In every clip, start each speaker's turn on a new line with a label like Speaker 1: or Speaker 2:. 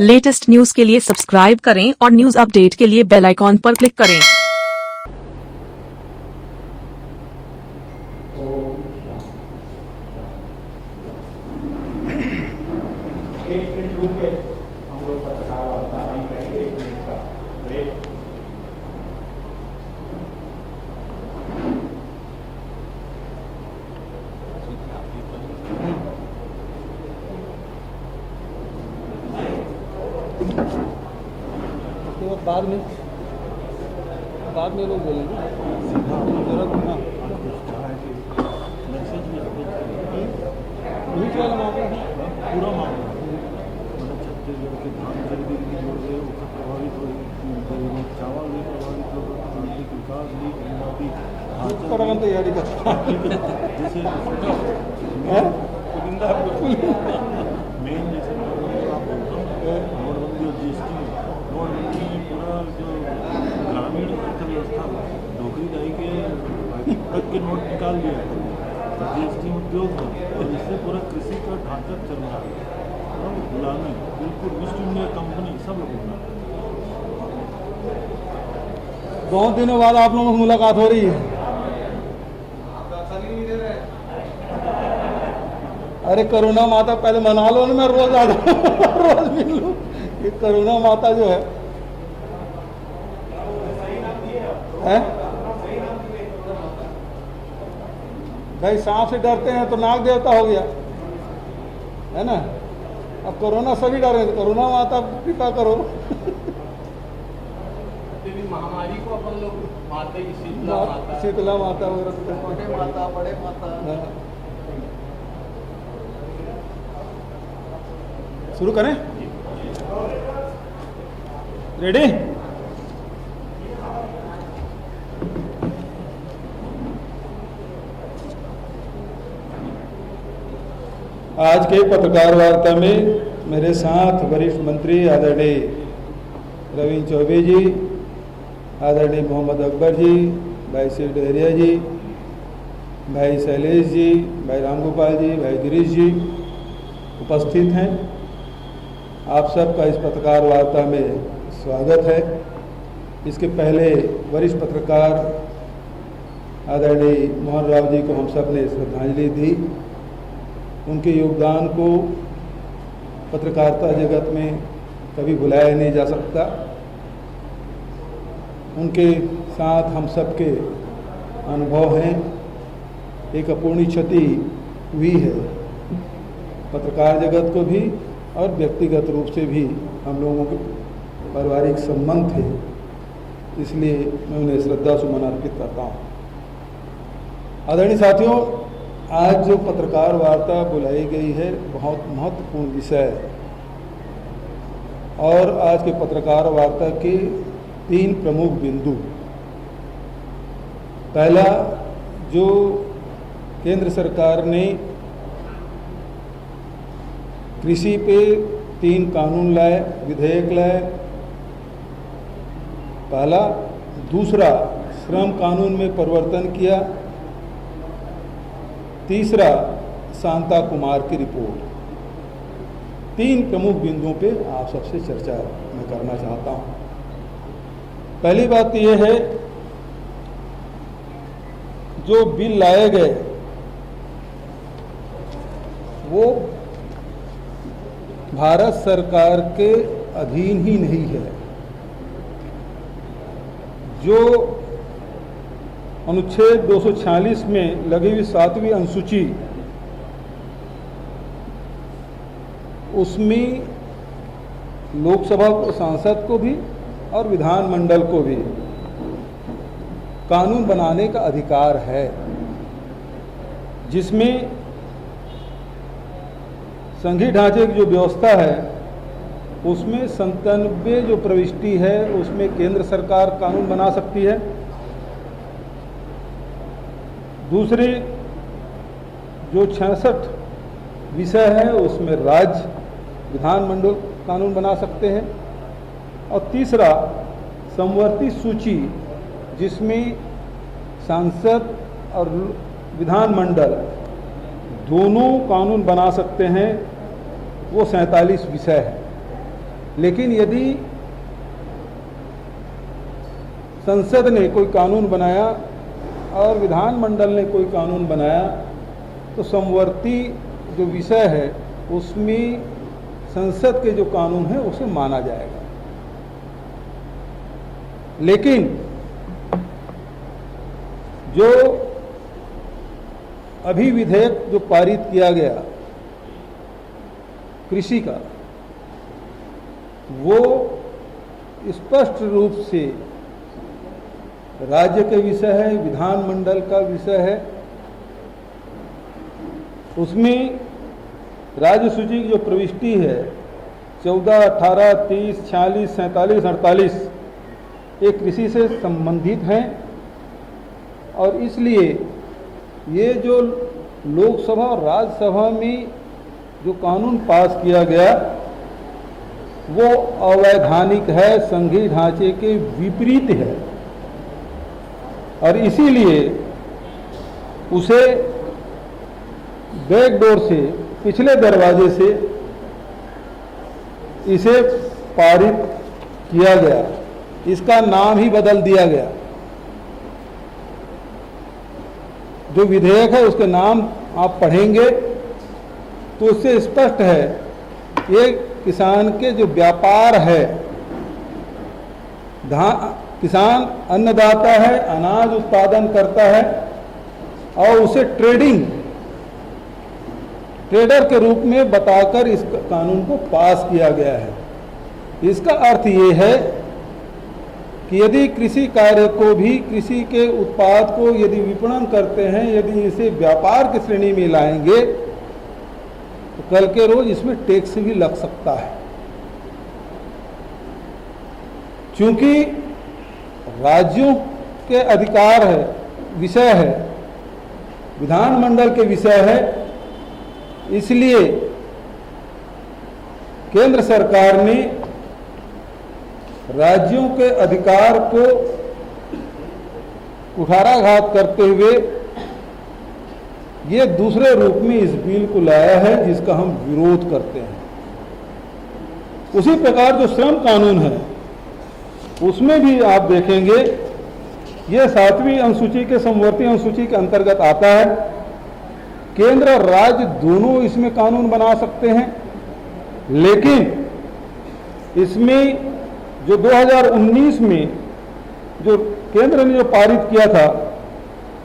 Speaker 1: Latest news के लिए subscribe करें और न्यूज अपडेट के लिए बेल आइकॉन पर क्लिक करें।
Speaker 2: बाद में लोग बोलेंगे नीच वाला मामला है
Speaker 3: पूरा मामला मतलब छत्तीसगढ़ के धान खरीदी भी जोड़ गए उससे प्रभावित हो चावल भी प्रभावित हो आर्थिक विकास भी बुनियादी
Speaker 2: पर हम तैयारी करते
Speaker 3: जैसे मेन जैसे आप नोटबंदी और जीएसटी नोटबंदी में पूरा जो ग्रामीण अर्थव्यवस्था नौकरीदारी के तक के नोट निकाल दिया जीएसटी उद्योग है और इससे पूरा कृषि का ढांचा चल रहा है और गुलामी बिल्कुल ईस्ट इंडिया कंपनी सब लोग
Speaker 2: बहुत दिनों बाद आप लोगों से मुलाकात हो रही है। अरे करुणा माता पहले मना लो ना, मैं रोज आ जाऊँ रोज मिल लूँ। ये करुणा माता जो है भाई सांप से डरते हैं तो नाग देवता हो गया है ना। अब कोरोना सभी डर रहे, तो करुणा माता कृपा करो।
Speaker 4: महामारी को अपन लोग माता ही
Speaker 2: शीतला माता वगैरह
Speaker 4: छोटे माता बड़े माता।
Speaker 2: शुरू करें? रेडी? आज के पत्रकार वार्ता में मेरे साथ वरिष्ठ मंत्री आदरणीय रविंद्र चौबे जी, आदरणीय मोहम्मद अकबर जी, भाई शिव डहरिया जी, भाई शैलेश जी, भाई रामगोपाल जी, भाई गिरीश जी उपस्थित हैं। आप सबका इस पत्रकार वार्ता में स्वागत है। इसके पहले वरिष्ठ पत्रकार आदरणीय मोहन राव जी को हम सब ने श्रद्धांजलि दी। उनके योगदान को पत्रकारिता जगत में कभी भुलाया नहीं जा सकता। उनके साथ हम सबके अनुभव हैं। एक अपूर्णीय क्षति हुई है पत्रकार जगत को भी और व्यक्तिगत रूप से भी हम लोगों के पारिवारिक संबंध थे, इसलिए मैं उन्हें श्रद्धा सुमन अर्पित करता हूँ। आदरणीय साथियों, आज जो पत्रकार वार्ता बुलाई गई है बहुत महत्वपूर्ण विषय है और आज के पत्रकार वार्ता के 3 प्रमुख बिंदु। पहला, जो केंद्र सरकार ने कृषि पे 3 कानून लाए, विधेयक लाए। पहला। दूसरा, श्रम कानून में परिवर्तन किया। तीसरा, शांता कुमार की रिपोर्ट। 3 प्रमुख बिंदुओं पे आप सबसे चर्चा मैं करना चाहता हूँ। पहली बात यह है, जो बिल लाए गए वो भारत सरकार के अधीन ही नहीं है। जो अनुच्छेद 246 में लगी हुई 7वीं अनुसूची, उसमें लोकसभा को, सांसद को भी और विधानमंडल को भी कानून बनाने का अधिकार है, जिसमें संघीय ढांचे की जो व्यवस्था है उसमें 97 जो प्रविष्टि है उसमें केंद्र सरकार कानून बना सकती है। दूसरे जो 66 विषय है उसमें राज्य विधानमंडल कानून बना सकते हैं। और तीसरा, समवर्ती सूची, जिसमें सांसद और विधानमंडल दोनों कानून बना सकते हैं, वो 47 विषय है। लेकिन यदि संसद ने कोई कानून बनाया और विधानमंडल ने कोई कानून बनाया तो समवर्ती जो विषय है उसमें संसद के जो कानून है उसे माना जाएगा। लेकिन जो अभी विधेयक जो पारित किया गया कृषि का, वो स्पष्ट रूप से राज्य के विषय है, विधानमंडल का विषय है। उसमें राज्य सूची की जो प्रविष्टि है 14, 18, 30, 46, 47, 48 ये कृषि से संबंधित हैं और इसलिए ये जो लोकसभा और राज्यसभा में जो कानून पास किया गया वो अवैधानिक है, संघीय ढांचे के विपरीत है और इसीलिए उसे बैकडोर से, पिछले दरवाजे से इसे पारित किया गया। इसका नाम ही बदल दिया गया। जो विधेयक है उसके नाम आप पढ़ेंगे तो उससे स्पष्ट है ये किसान के जो व्यापार है, किसान अन्नदाता है, अनाज उत्पादन करता है और उसे ट्रेडर के रूप में बताकर इस कानून को पास किया गया है। इसका अर्थ ये है कि यदि कृषि कार्य को भी, कृषि के उत्पाद को यदि विपणन करते हैं, यदि इसे व्यापार की श्रेणी में लाएंगे तो कल के रोज इसमें टैक्स भी लग सकता है। क्योंकि राज्यों के अधिकार है, विषय है, विधानमंडल के विषय है, इसलिए केंद्र सरकार ने राज्यों के अधिकार को कुठाराघात करते हुए ये दूसरे रूप में इस बिल को लाया है जिसका हम विरोध करते हैं। उसी प्रकार जो श्रम कानून है उसमें भी आप देखेंगे ये 7वीं अनुसूची के समवर्ती अनुसूची के अंतर्गत आता है। केंद्र और राज्य दोनों इसमें कानून बना सकते हैं, लेकिन इसमें जो 2019 में जो केंद्र ने जो पारित किया था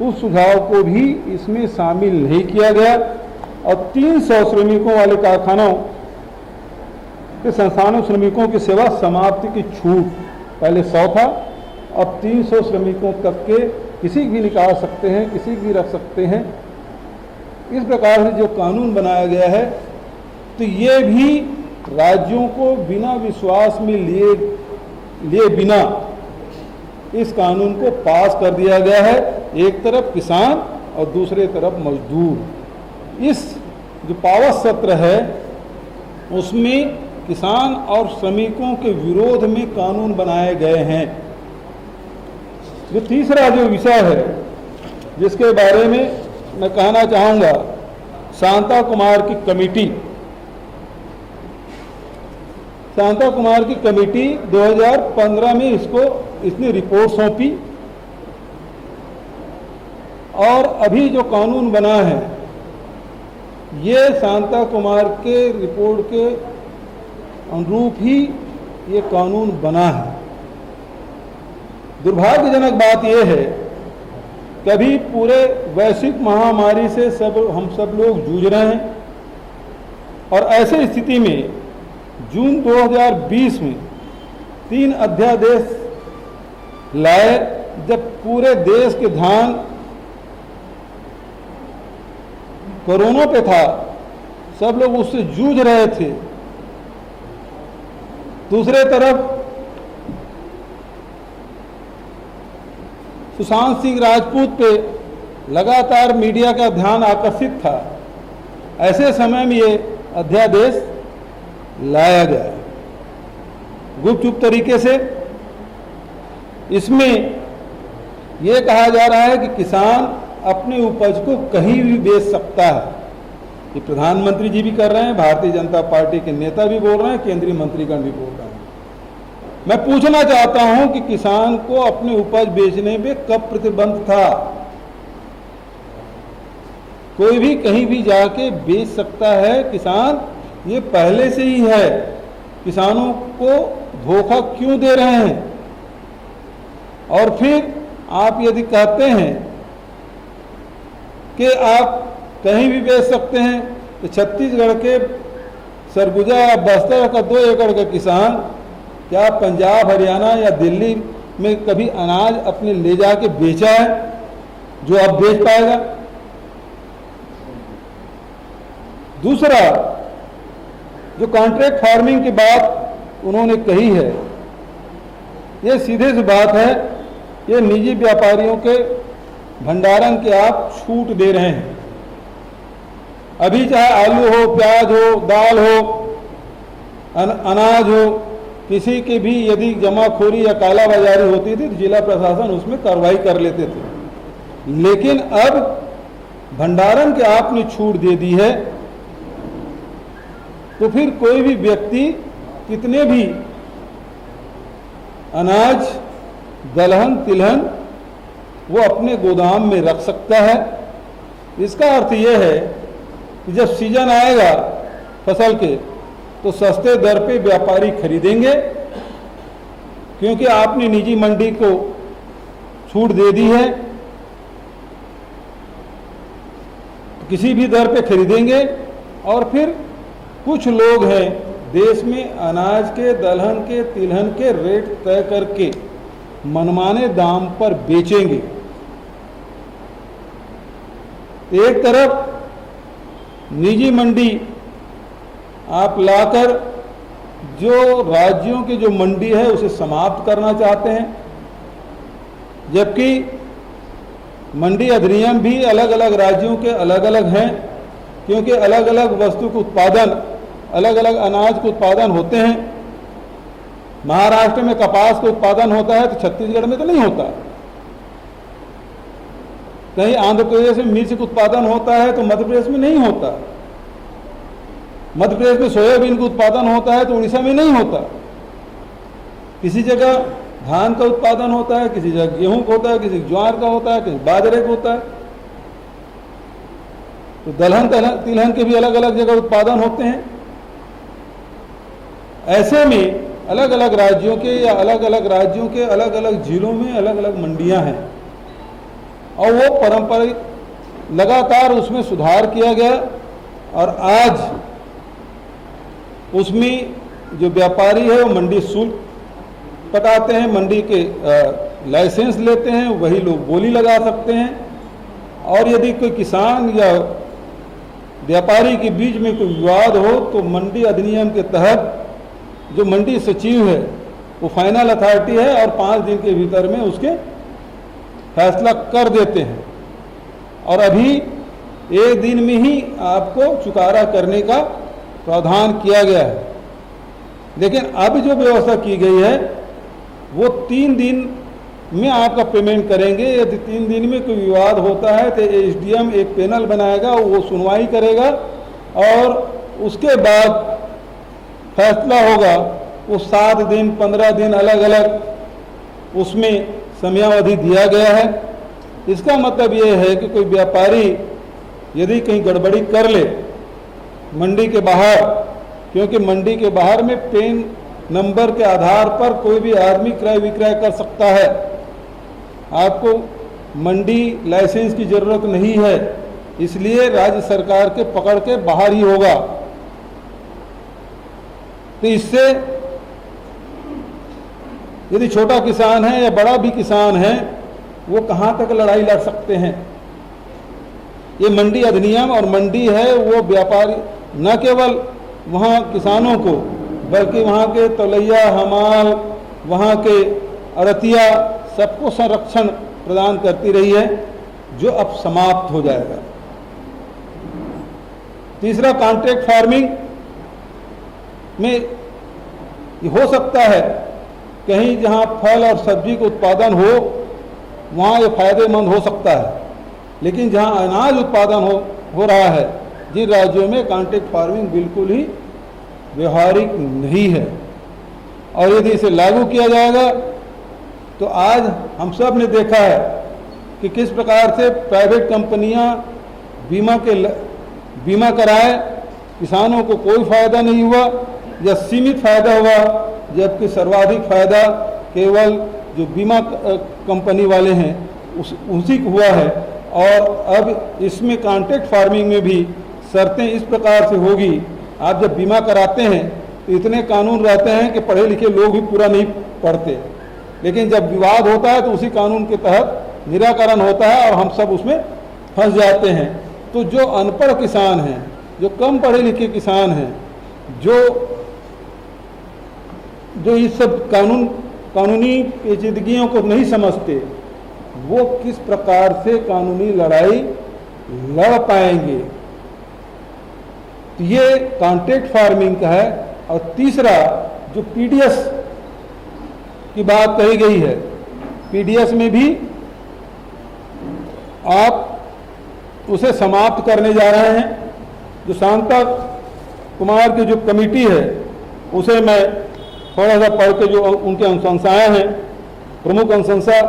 Speaker 2: उस सुझाव को भी इसमें शामिल नहीं किया गया और 300 श्रमिकों वाले कारखानों के संस्थानों श्रमिकों की सेवा समाप्ति की छूट, पहले 100 था, अब 300 श्रमिकों तक के किसी भी निकाल सकते हैं, किसी भी रख सकते हैं। इस प्रकार से जो कानून बनाया गया है तो ये भी राज्यों को बिना विश्वास में लिए बिना इस कानून को पास कर दिया गया है। एक तरफ किसान और दूसरे तरफ मजदूर। इस जो पावर सत्र है उसमें किसान और श्रमिकों के विरोध में कानून बनाए गए हैं। जो तीसरा जो विषय है जिसके बारे में मैं कहना चाहूँगा, शांता कुमार की कमेटी। शांता कुमार की कमेटी 2015 में इसने रिपोर्ट सौंपी और अभी जो कानून बना है ये शांता कुमार के रिपोर्ट के अनुरूप ही ये कानून बना है। दुर्भाग्यजनक बात यह है कि अभी पूरे वैश्विक महामारी से हम सब लोग जूझ रहे हैं और ऐसे स्थिति में जून 2020 में 3 अध्यादेश लाए जब पूरे देश के ध्यान कोरोना पे था, सब लोग उससे जूझ रहे थे। दूसरे तरफ सुशांत सिंह राजपूत पे लगातार मीडिया का ध्यान आकर्षित था। ऐसे समय में ये अध्यादेश लाया गया गुपचुप तरीके से। इसमें यह कहा जा रहा है कि किसान अपनी उपज को कहीं भी बेच सकता है। ये प्रधानमंत्री जी भी कर रहे हैं, भारतीय जनता पार्टी के नेता भी बोल रहे हैं, केंद्रीय मंत्रीगण भी बोल रहे हैं। मैं पूछना चाहता हूं कि किसान को अपनी उपज बेचने में कब प्रतिबंध था? कोई भी कहीं भी जाके बेच सकता है किसान, ये पहले से ही है। किसानों को धोखा क्यों दे रहे हैं? और फिर आप यदि कहते हैं कि आप कहीं भी बेच सकते हैं, तो छत्तीसगढ़ के सरगुजा या बस्तर का 2 एकड़ का किसान क्या पंजाब, हरियाणा या दिल्ली में कभी अनाज अपने ले जाके बेचा है जो अब बेच पाएगा? दूसरा, जो कॉन्ट्रैक्ट फार्मिंग की बात उन्होंने कही है, ये सीधे सी बात है, ये निजी व्यापारियों के भंडारण के आप छूट दे रहे हैं। अभी चाहे आलू हो, प्याज हो, दाल हो, अनाज हो, किसी की भी यदि जमाखोरी या कालाबाजारी होती थी तो जिला प्रशासन उसमें कार्रवाई कर लेते थे। लेकिन अब भंडारण के आपने छूट दे दी है, तो फिर कोई भी व्यक्ति कितने भी अनाज, दलहन, तिलहन वो अपने गोदाम में रख सकता है। इसका अर्थ यह है कि जब सीजन आएगा फसल के, तो सस्ते दर पे व्यापारी खरीदेंगे, क्योंकि आपने निजी मंडी को छूट दे दी है। किसी भी दर पे खरीदेंगे, और फिर कुछ लोग हैं देश में अनाज के, दलहन के, तिलहन के रेट तय करके मनमाने दाम पर बेचेंगे। एक तरफ निजी मंडी आप लाकर जो राज्यों की जो मंडी है उसे समाप्त करना चाहते हैं, जबकि मंडी अधिनियम भी अलग अलग राज्यों के अलग अलग हैं, क्योंकि अलग अलग वस्तु के उत्पादन, अलग अलग अनाज के उत्पादन होते हैं। महाराष्ट्र में कपास का उत्पादन होता है तो छत्तीसगढ़ में तो नहीं होता। कहीं आंध्र प्रदेश में मिर्च का उत्पादन होता है तो मध्य प्रदेश में नहीं होता। मध्य प्रदेश में सोयाबीन का उत्पादन होता है तो उड़ीसा में नहीं होता। किसी जगह धान का उत्पादन होता है, किसी जगह गेहूं का होता है, किसी ज्वार का होता है, किसी बाजरे का होता है। तो दलहन तिलहन के भी अलग अलग जगह उत्पादन होते हैं। ऐसे में अलग अलग राज्यों के या अलग अलग राज्यों के अलग अलग जिलों में अलग अलग मंडियां हैं, और वो पारंपरिक लगातार उसमें सुधार किया गया। और आज उसमें जो व्यापारी है वो मंडी शुल्क कटाते हैं, मंडी के लाइसेंस लेते हैं, वही लोग बोली लगा सकते हैं। और यदि कोई किसान या व्यापारी के बीच में कोई विवाद हो तो मंडी अधिनियम के तहत जो मंडी सचिव है वो फाइनल अथॉरिटी है, और 5 दिन के भीतर में उसके फैसला कर देते हैं। और अभी 1 दिन में ही आपको चुकारा करने का प्रावधान किया गया है। लेकिन अब जो व्यवस्था की गई है वो 3 दिन में आपका पेमेंट करेंगे। यदि 3 दिन में कोई विवाद होता है तो एसडीएम एक पैनल बनाएगा, वो सुनवाई करेगा, और उसके बाद फैसला होगा। वो 7 दिन 15 दिन अलग अलग उसमें समयावधि दिया गया है। इसका मतलब ये है कि कोई व्यापारी यदि कहीं गड़बड़ी कर ले मंडी के बाहर, क्योंकि मंडी के बाहर में पेन नंबर के आधार पर कोई भी आदमी क्रय विक्रय कर सकता है। आपको मंडी लाइसेंस की जरूरत नहीं है, इसलिए राज्य सरकार के पकड़ के बाहर ही होगा। तो इससे यदि छोटा किसान है या बड़ा भी किसान है, वो कहां तक लड़ाई लड़ सकते हैं। ये मंडी अधिनियम और मंडी है वो व्यापारी न केवल वहाँ किसानों को, बल्कि वहाँ के तौलैया, हमाल, वहाँ के अड़तिया, सबको संरक्षण प्रदान करती रही है, जो अब समाप्त हो जाएगा। तीसरा, कॉन्ट्रैक्ट फार्मिंग में ये हो सकता है कहीं जहाँ फल और सब्जी का उत्पादन हो वहाँ ये फायदेमंद हो सकता है, लेकिन जहाँ अनाज उत्पादन हो रहा है जिन राज्यों में कॉन्ट्रैक्ट फार्मिंग बिल्कुल ही व्यवहारिक नहीं है। और यदि इसे लागू किया जाएगा तो आज हम सब ने देखा है कि किस प्रकार से प्राइवेट कंपनियां बीमा कराए, किसानों को कोई फायदा नहीं हुआ या सीमित फायदा हुआ, जबकि सर्वाधिक फायदा केवल जो बीमा कंपनी वाले हैं उसी को हुआ है। और अब इसमें कॉन्ट्रैक्ट फार्मिंग में भी शर्तें इस प्रकार से होगी, आप जब बीमा कराते हैं तो इतने कानून रहते हैं कि पढ़े लिखे लोग भी पूरा नहीं पढ़ते, लेकिन जब विवाद होता है तो उसी कानून के तहत निराकरण होता है और हम सब उसमें फंस जाते हैं। तो जो अनपढ़ किसान हैं, जो कम पढ़े लिखे किसान हैं, जो इस सब कानूनी पेचीदगियों को नहीं समझते, वो किस प्रकार से कानूनी लड़ाई लड़ पाएंगे। तो ये कॉन्ट्रैक्ट फार्मिंग का है। और तीसरा जो पीडीएस की बात कही गई है, पीडीएस में भी आप उसे समाप्त करने जा रहे हैं। जो शांता कुमार की जो कमेटी है उसे मैं थोड़ा सा पढ़ के जो उनके अनुशंसाएं हैं, प्रमुख अनुशंसा,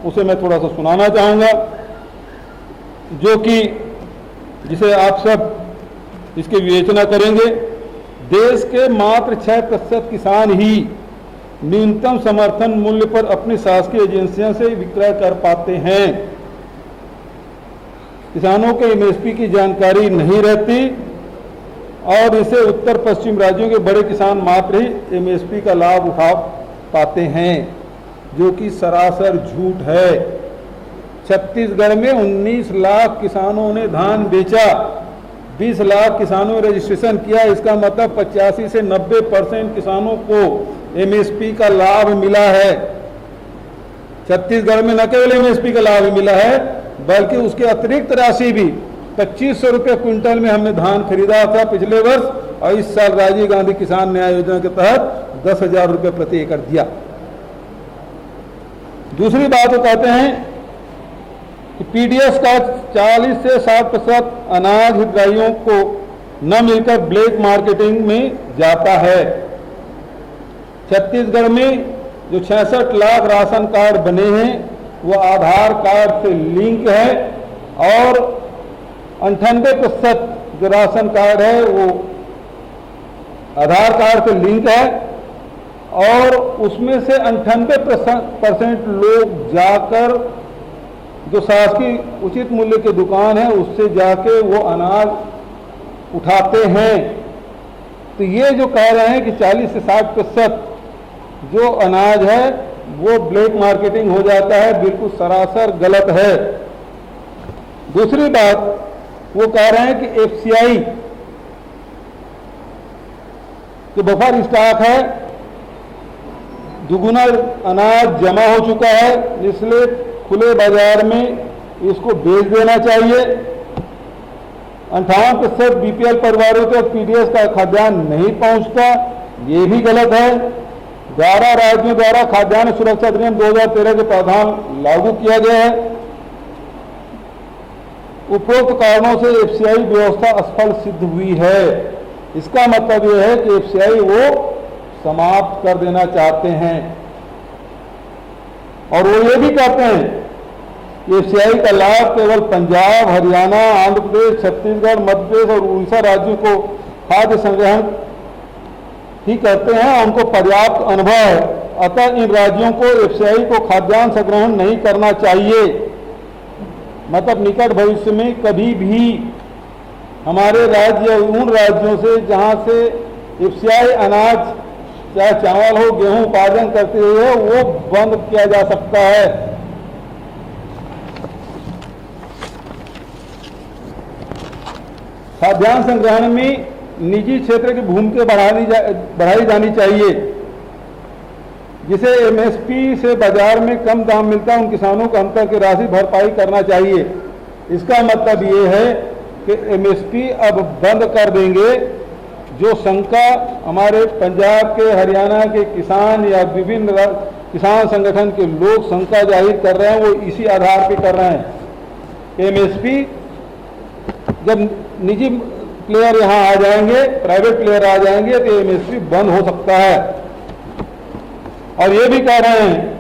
Speaker 2: उसे मैं थोड़ा सा सुनाना चाहूँगा, जो कि जिसे आप सब इसकी विवेचना करेंगे। देश के मात्र 6% किसान ही न्यूनतम समर्थन मूल्य पर अपनी शासकीय एजेंसियों से विक्रय कर पाते हैं। किसानों के एमएसपी की जानकारी नहीं रहती और इसे उत्तर पश्चिम राज्यों के बड़े किसान मात्र ही एमएसपी का लाभ उठा पाते हैं, जो कि सरासर झूठ है। छत्तीसगढ़ में 19 लाख किसानों ने धान बेचा, 20 लाख किसानों ने रजिस्ट्रेशन किया। इसका मतलब 85 से 90% किसानों को एमएसपी का लाभ मिला है। छत्तीसगढ़ में न केवल एमएसपी का लाभ मिला है, बल्कि उसके अतिरिक्त राशि भी 2500 रुपये क्विंटल में हमने धान खरीदा था पिछले वर्ष, और इस साल राजीव गांधी किसान न्याय योजना के तहत 10,000 रुपये प्रति एकड़ दिया। दूसरी बात वो कहते हैं कि पीडीएस का 40 से 60% अनाज हितग्राहियों को न मिलकर ब्लैक मार्केटिंग में जाता है। छत्तीसगढ़ में जो 66 लाख राशन कार्ड बने हैं वो आधार कार्ड से लिंक है, और 98% जो राशन कार्ड है वो आधार कार्ड से लिंक है, और उसमें से 98% लोग जाकर जो शासकीय उचित मूल्य की दुकान है उससे जाके वो अनाज उठाते हैं। तो ये जो कह रहे हैं कि 40 से 60% जो अनाज है वो ब्लैक मार्केटिंग हो जाता है, बिल्कुल सरासर गलत है। दूसरी बात वो कह रहे हैं कि एफसीआई जो बफर स्टॉक है, दुगुना अनाज जमा हो चुका है, इसलिए खुले बाजार में इसको बेच देना चाहिए। 58% बीपीएल परिवारों तक पीडीएस का खाद्यान्न नहीं पहुंचता, ये भी गलत है। 11 राज्यों द्वारा खाद्यान्न सुरक्षा अधिनियम 2013 के प्रावधान लागू किया गया है। उपरोक्त कारणों से एफसीआई व्यवस्था असफल सिद्ध हुई है। इसका मतलब यह है कि एफसीआई वो समाप्त कर देना चाहते हैं, और वो ये भी कहते हैं कि एफसीआई का लाभ केवल पंजाब, हरियाणा, आंध्र प्रदेश, छत्तीसगढ़, मध्य प्रदेश और उड़ीसा राज्यों को खाद्य संग्रहण ही करते हैं, उनको पर्याप्त अनुभव है। अतः इन राज्यों को एफसीआई को खाद्यान्न संग्रहण नहीं करना चाहिए। मतलब निकट भविष्य में कभी भी हमारे राज्य उन राज्यों से जहां से एफसीआई अनाज चाहे चावल हो, गेहूं उत्पादन करते हुए वो बंद किया जा सकता है। खाद्यान्न संग्रहण में निजी क्षेत्र की भूमिका बढ़ाई जानी चाहिए, जिसे एमएसपी से बाजार में कम दाम मिलता है उन किसानों को अंतर की राशि भरपाई करना चाहिए। इसका मतलब ये है कि एमएसपी अब बंद कर देंगे। जो शंका हमारे पंजाब के, हरियाणा के किसान या विभिन्न किसान संगठन के लोग शंका जाहिर कर रहे हैं, वो इसी आधार पर कर रहे हैं। एमएसपी जब निजी प्लेयर यहाँ आ जाएंगे, प्राइवेट प्लेयर आ जाएंगे तो एमएसपी बंद हो सकता है। और ये भी कह रहे हैं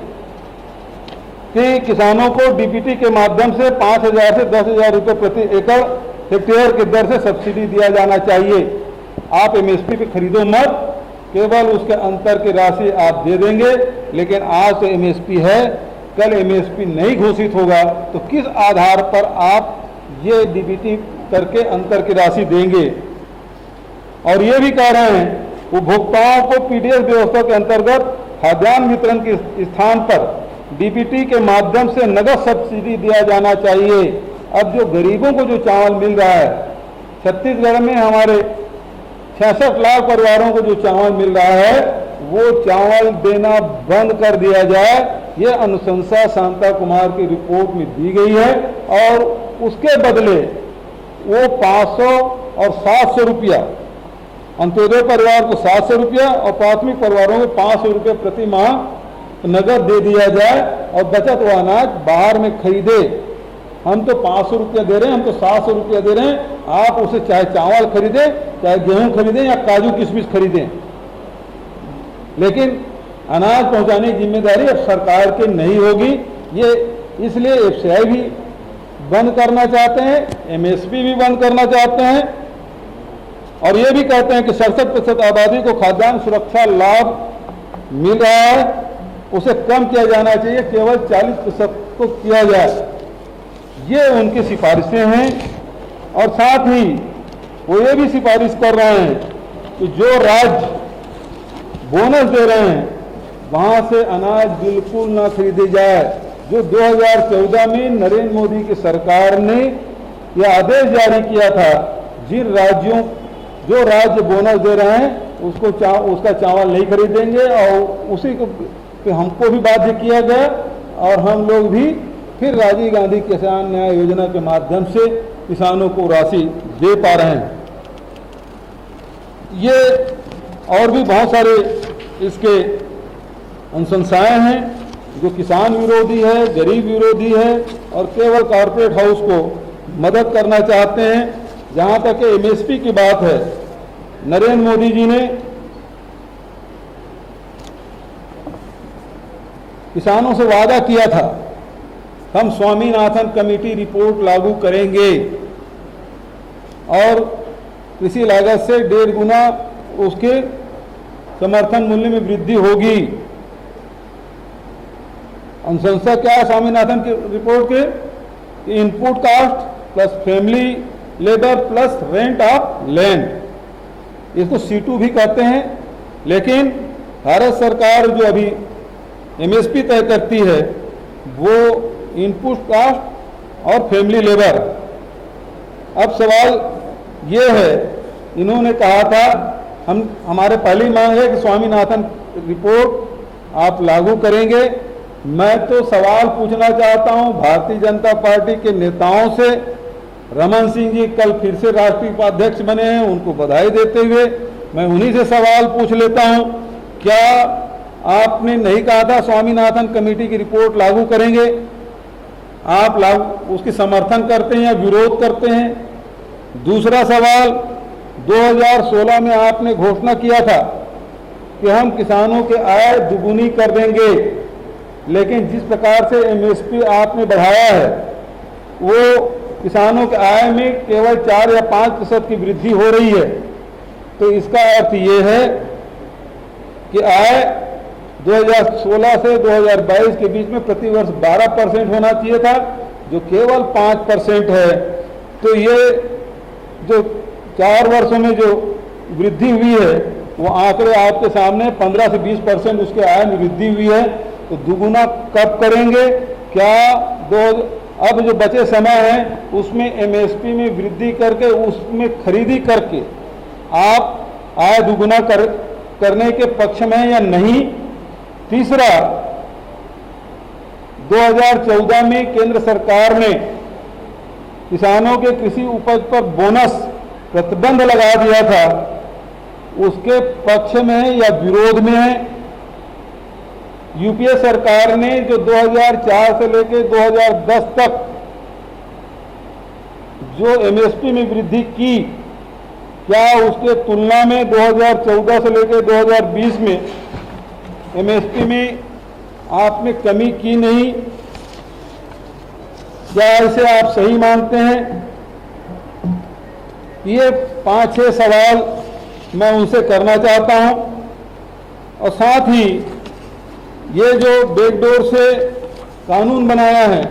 Speaker 2: कि किसानों को डीबीटी के माध्यम से 5,000 से 10,000 रुपये प्रति एकड़ हेक्टेयर की दर से सब्सिडी दिया जाना चाहिए। आप एमएसपी पे खरीदो मत, केवल उसके अंतर की राशि आप दे देंगे। लेकिन आज तो एमएसपी है, कल एमएसपी नहीं घोषित होगा तो किस आधार पर आप ये डीबीटी करके अंतर की राशि देंगे। और ये भी कह रहे हैं उपभोक्ताओं को पीडीएस व्यवस्था के अंतर्गत खाद्यान्न वितरण के स्थान पर डीबीटी के माध्यम से नगद सब्सिडी दिया जाना चाहिए। अब जो गरीबों को जो चावल मिल रहा है, छत्तीसगढ़ में हमारे 66 लाख परिवारों को जो चावल मिल रहा है वो चावल देना बंद कर दिया जाए। ये अनुशंसा शांता कुमार की रिपोर्ट में दी गई है और उसके बदले वो 500 और 700 रुपया, अंत्योदय परिवार को 700 रुपया और प्राथमिक परिवारों को 500 रुपये प्रति माह नगद दे दिया जाए और बचत व अनाज बाहर में खरीदे। हम तो 500 रुपया दे रहे हैं, हम तो 700 रुपया दे रहे हैं, आप उसे चाहे चावल खरीदें, चाहे गेहूं खरीदें या काजू किशमिश खरीदें, लेकिन अनाज पहुंचाने की जिम्मेदारी अब सरकार की नहीं होगी। ये इसलिए एफसीआई भी बंद करना चाहते हैं, एमएसपी भी बंद करना चाहते हैं और ये भी कहते हैं कि 67% आबादी को खाद्यान्न सुरक्षा लाभ मिल रहा है, उसे कम किया जाना चाहिए, केवल 40% को किया जाए। ये उनकी सिफारिशें हैं। और साथ ही वो ये भी सिफारिश कर रहे हैं कि जो राज्य बोनस दे रहे हैं वहां से अनाज बिल्कुल ना खरीदी जाए। जो 2014 में नरेंद्र मोदी की सरकार ने यह आदेश जारी किया था, जिन राज्यों जो राज्य बोनस दे रहे हैं उसका चावल नहीं खरीदेंगे और उसी को हमको भी बाध्य किया गया और हम लोग भी फिर राजीव गांधी किसान न्याय योजना के माध्यम से किसानों को राशि दे पा रहे हैं। ये और भी बहुत सारे इसके अनुशंसाएं हैं जो किसान विरोधी है, गरीब विरोधी है और केवल कॉर्पोरेट हाउस को मदद करना चाहते हैं। जहां तक एमएसपी की बात है, नरेंद्र मोदी जी ने किसानों से वादा किया था हम स्वामीनाथन कमेटी रिपोर्ट लागू करेंगे और कृषि लागत से 1.5 गुना उसके समर्थन मूल्य में वृद्धि होगी। अनुशंसा क्या है स्वामीनाथन की रिपोर्ट के? Input cost plus family labour plus rent of land, इसको C2 भी कहते हैं। लेकिन भारत सरकार जो अभी एमएसपी तय करती है वो इनपुट कास्ट और फैमिली लेबर। अब सवाल ये है, इन्होंने कहा था हमारे पहली मांग है कि स्वामीनाथन रिपोर्ट आप लागू करेंगे। मैं तो सवाल पूछना चाहता हूं भारतीय जनता पार्टी के नेताओं से। रमन सिंह जी कल फिर से राष्ट्रीय उपाध्यक्ष बने हैं, उनको बधाई देते हुए मैं उन्हीं से सवाल पूछ लेता हूं, क्या आपने नहीं कहा था स्वामीनाथन कमेटी की रिपोर्ट लागू करेंगे? आप उसकी समर्थन करते हैं या विरोध करते हैं? दूसरा सवाल, 2016 में आपने घोषणा किया था कि हम किसानों के आय दुगुनी कर देंगे, लेकिन जिस प्रकार से एमएसपी आपने बढ़ाया है वो किसानों के आय में केवल 4 या 5% की वृद्धि हो रही है। तो इसका अर्थ ये है कि आय 2016 से 2022 के बीच में प्रतिवर्ष 12% होना चाहिए था, जो केवल 5% है। तो ये जो 4 वर्षों में जो वृद्धि हुई है वो आंकड़े आपके सामने 15 से 20% उसके आय में वृद्धि हुई है। तो दुगुना कब करेंगे? क्या अब जो बचे समय है उसमें एमएसपी में वृद्धि करके उसमें खरीदी करके आप आय दुगुना करने के पक्ष में हैं या नहीं? तीसरा, 2014 में केंद्र सरकार ने किसानों के कृषि उपज पर बोनस प्रतिबंध लगा दिया था, उसके पक्ष में है या विरोध में है? यूपीए सरकार ने जो 2004 से लेकर 2010 तक जो एमएसपी में वृद्धि की क्या उसके तुलना में 2014 से लेकर 2020 में एमएसपी में आपने कमी की नहीं? क्या इसे आप सही मानते हैं? ये 5-6 सवाल मैं उनसे करना चाहता हूं। और साथ ही ये जो बैकडोर से कानून बनाया है,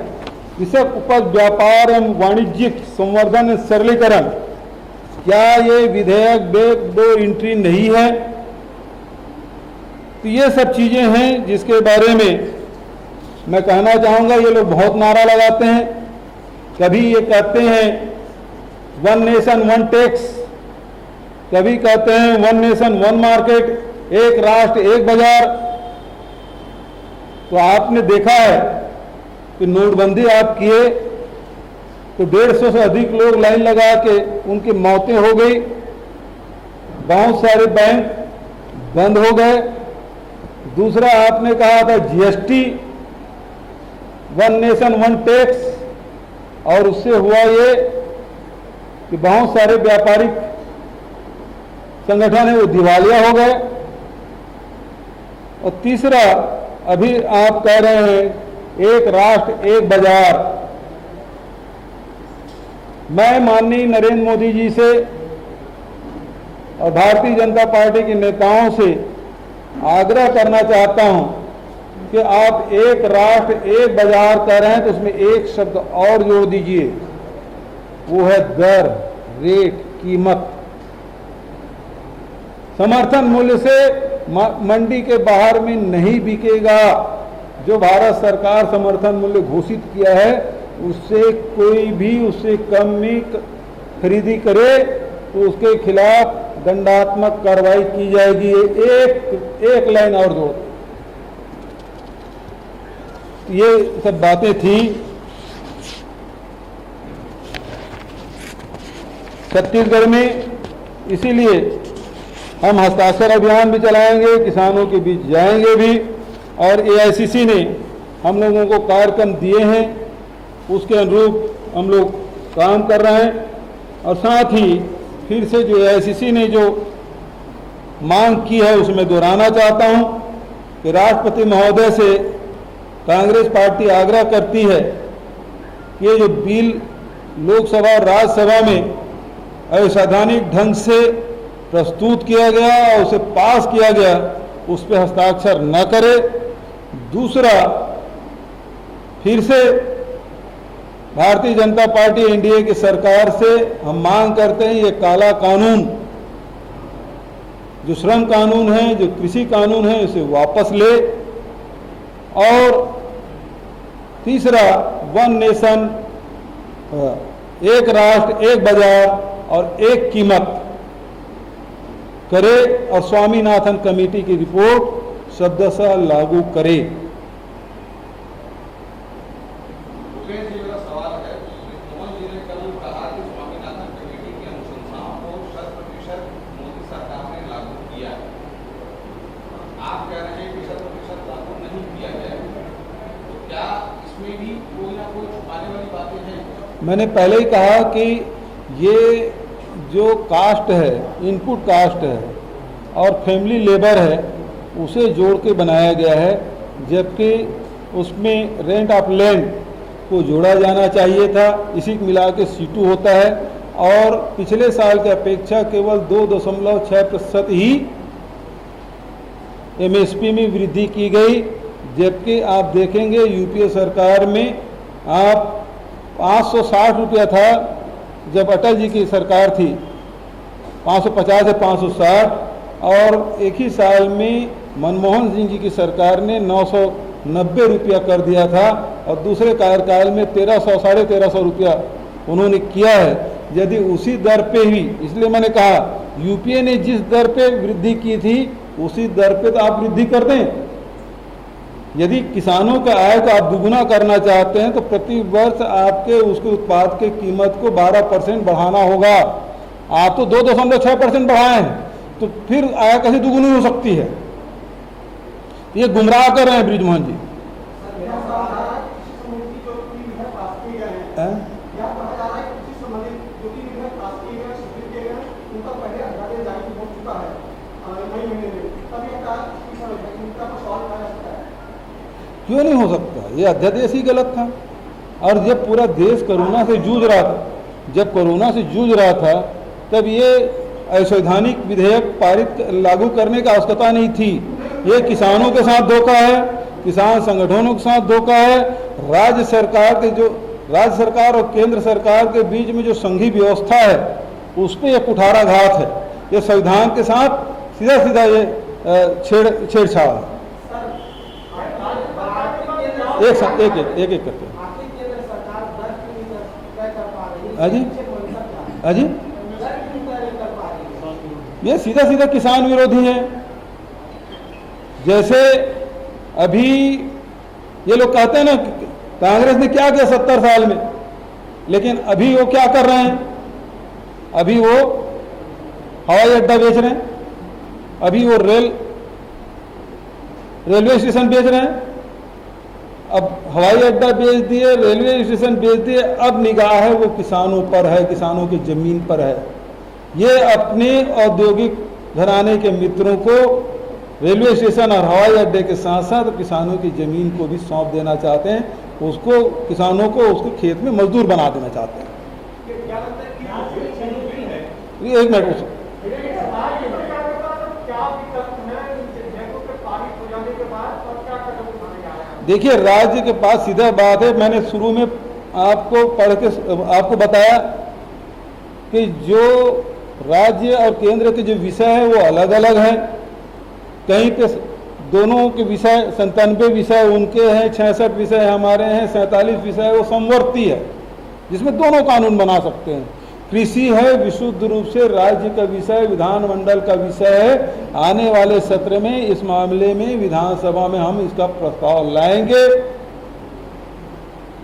Speaker 2: कृषक उपज व्यापार एवं वाणिज्यिक संवर्धन एवं सरलीकरण, क्या ये विधेयक बैकडोर एंट्री नहीं है? तो ये सब चीजें हैं जिसके बारे में मैं कहना चाहूंगा। ये लोग बहुत नारा लगाते हैं, कभी ये कहते हैं 1 नेशन 1 टैक्स, कभी कहते हैं 1 नेशन 1 मार्केट, एक राष्ट्र एक बाजार। तो आपने देखा है कि नोटबंदी आप किए तो 150 से अधिक लोग लाइन लगा के उनकी मौतें हो गई, बहुत सारे बैंक बंद हो गए। दूसरा आपने कहा था जीएसटी 1 नेशन 1 टैक्स, और उससे हुआ ये कि बहुत सारे व्यापारिक संगठन है वो दिवालिया हो गए। और तीसरा अभी आप कह रहे हैं एक राष्ट्र एक बाजार। मैं माननीय नरेंद्र मोदी जी से और भारतीय जनता पार्टी के नेताओं से आग्रह करना चाहता हूं कि आप एक राष्ट्र एक बाजार कह रहे हैं तो उसमें एक शब्द और जोड़ दीजिए, वो है दर, रेट, कीमत। समर्थन मूल्य से मंडी के बाहर में नहीं बिकेगा। जो भारत सरकार समर्थन मूल्य घोषित किया है उससे कोई भी उससे कम में खरीदी करे तो उसके खिलाफ दंडात्मक कार्रवाई की जाएगी। एक लाइन और जोड़। ये सब बातें थी। छत्तीसगढ़ में इसीलिए हम हस्ताक्षर अभियान भी चलाएंगे, किसानों के बीच जाएंगे भी, और एआईसीसी ने हम लोगों को कार्यक्रम दिए हैं, उसके अनुरूप हम लोग काम कर रहे हैं। और साथ ही फिर से जो एआईसीसी ने जो मांग की है उसमें दोहराना चाहता हूं कि राष्ट्रपति महोदय से कांग्रेस पार्टी आग्रह करती है कि ये जो बिल लोकसभा और राज्यसभा में असंवैधानिक ढंग से प्रस्तुत किया गया और उसे पास किया गया, उस पर हस्ताक्षर न करे। दूसरा, फिर से भारतीय जनता पार्टी एनडीए की सरकार से हम मांग करते हैं ये काला कानून, जो श्रम कानून है, जो कृषि कानून है, उसे वापस ले। और तीसरा, 1 नेशन एक राष्ट्र एक बाजार और एक कीमत करे और स्वामीनाथन कमेटी की रिपोर्ट शब्दशः लागू करे।
Speaker 4: भूपेश जी मेरा सवाल है, मोहन जी ने कल कहा कि स्वामीनाथन कमेटी की अनुशंसाओं को 100% मोदी सरकार ने लागू किया है। आप कह रहे हैं कि 100% लागू नहीं किया गया, तो क्या इसमें भी कोई ना कोई छुपाने वाली बातें हैं?
Speaker 2: मैंने पहले ही कहा कि ये जो कास्ट है, इनपुट कास्ट है और फैमिली लेबर है, उसे जोड़ के बनाया गया है, जबकि उसमें रेंट ऑफ लैंड को जोड़ा जाना चाहिए था। इसी को मिला के C2 होता है और पिछले साल की अपेक्षा केवल 2.6% ही MSP में वृद्धि की गई। जबकि आप देखेंगे यूपीए सरकार में आप 560 रुपया था जब अटल जी की सरकार थी, 550 से 560, और एक ही साल में मनमोहन सिंह जी की सरकार ने 990 रुपया कर दिया था और दूसरे कार्यकाल में 1300 साढ़े 1300 रुपया उन्होंने किया है। यदि उसी दर पे ही, इसलिए मैंने कहा यूपीए ने जिस दर पे वृद्धि की थी उसी दर पे तो आप वृद्धि कर दें। यदि किसानों का आय को आप दुगुना करना चाहते हैं तो प्रति वर्ष आपके उसके उत्पाद की कीमत को 12% बढ़ाना होगा। आप तो 2.6% बढ़ाए हैं, तो फिर आय कैसे दुगुनी हो सकती है? ये गुमराह कर रहे हैं बृजमोहन जी। क्यों नहीं हो सकता? ये अध्यादेश ही गलत था। और जब पूरा देश कोरोना से जूझ रहा था, जब कोरोना से जूझ रहा था, तब ये असंवैधानिक विधेयक पारित लागू करने की आवश्यकता नहीं थी। ये किसानों के साथ धोखा है, किसान संगठनों के साथ धोखा है। राज्य सरकार और केंद्र सरकार के बीच में जो संघीय व्यवस्था है उस पर यह कुठाराघात है। ये संविधान के साथ सीधा सीधा ये छेड़छाड़ है। एक करके अजी अजी ये सीधा सीधा किसान विरोधी है। जैसे अभी ये लोग कहते हैं ना, कांग्रेस ने क्या किया 70 साल में, लेकिन अभी वो क्या कर रहे हैं? अभी वो हवाई अड्डा बेच रहे हैं, अभी वो रेलवे स्टेशन बेच रहे हैं। अब हवाई अड्डा बेच दिए, रेलवे स्टेशन बेच दिए, अब निगाह है वो किसानों पर है, किसानों की जमीन पर है। ये अपने औद्योगिक घराने के मित्रों को रेलवे स्टेशन और हवाई अड्डे के साथ साथ किसानों की जमीन को भी सौंप देना चाहते हैं। उसको किसानों को उसके खेत में मजदूर बना देना चाहते हैं। एक मिनट, देखिए राज्य के पास सीधा बात है। मैंने शुरू में आपको पढ़ के आपको बताया कि जो राज्य और केंद्र के जो विषय है वो अलग अलग है। कहीं पे दोनों के विषय 97 विषय उनके हैं, 66 विषय हमारे हैं, 47 विषय वो समवर्ती है जिसमें दोनों कानून बना सकते हैं। कृषि है विशुद्ध रूप से राज्य का विषय, विधानमंडल का विषय है। आने वाले सत्र में इस मामले में विधानसभा में हम इसका प्रस्ताव लाएंगे।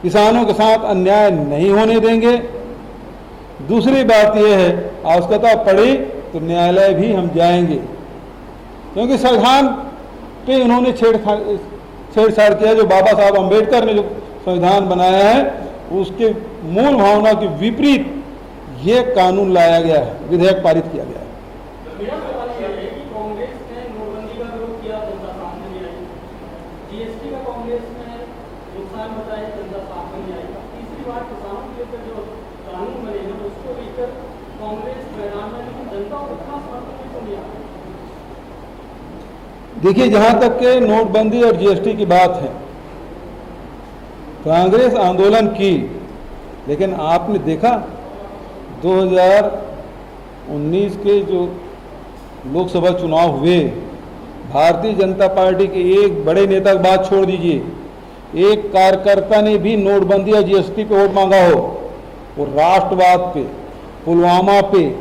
Speaker 2: किसानों के साथ अन्याय नहीं होने देंगे। दूसरी बात यह है, आवश्यकता पड़ी तो न्यायालय भी हम जाएंगे, क्योंकि संविधान पे उन्होंने छेड़छाड़ किया। जो बाबा साहब अम्बेडकर ने जो संविधान बनाया है उसके मूल भावना के विपरीत ये कानून लाया गया है, विधेयक पारित किया गया है।
Speaker 5: कांग्रेस ने नोटबंदी का विरोध किया, जनता सामने नहीं आई। जीएसटी का कांग्रेस ने नुकसान बताया, जनता सामने नहीं आई। तीसरी बार किसानों के ऊपर जो कानून बने हैं उसको लेकर कांग्रेस मैदान में, लेकिन जनता को इतना समर्थन नहीं दिया।
Speaker 2: देखिए, जहां तक के नोटबंदी और जीएसटी की बात है, कांग्रेस आंदोलन की, लेकिन आपने देखा 2019 के जो लोकसभा चुनाव हुए, भारतीय जनता पार्टी के एक बड़े नेता की बात छोड़ दीजिए, एक कार्यकर्ता ने भी नोटबंदी या जीएसटी पे वोट मांगा हो। वो राष्ट्रवाद पे, पुलवामा पे,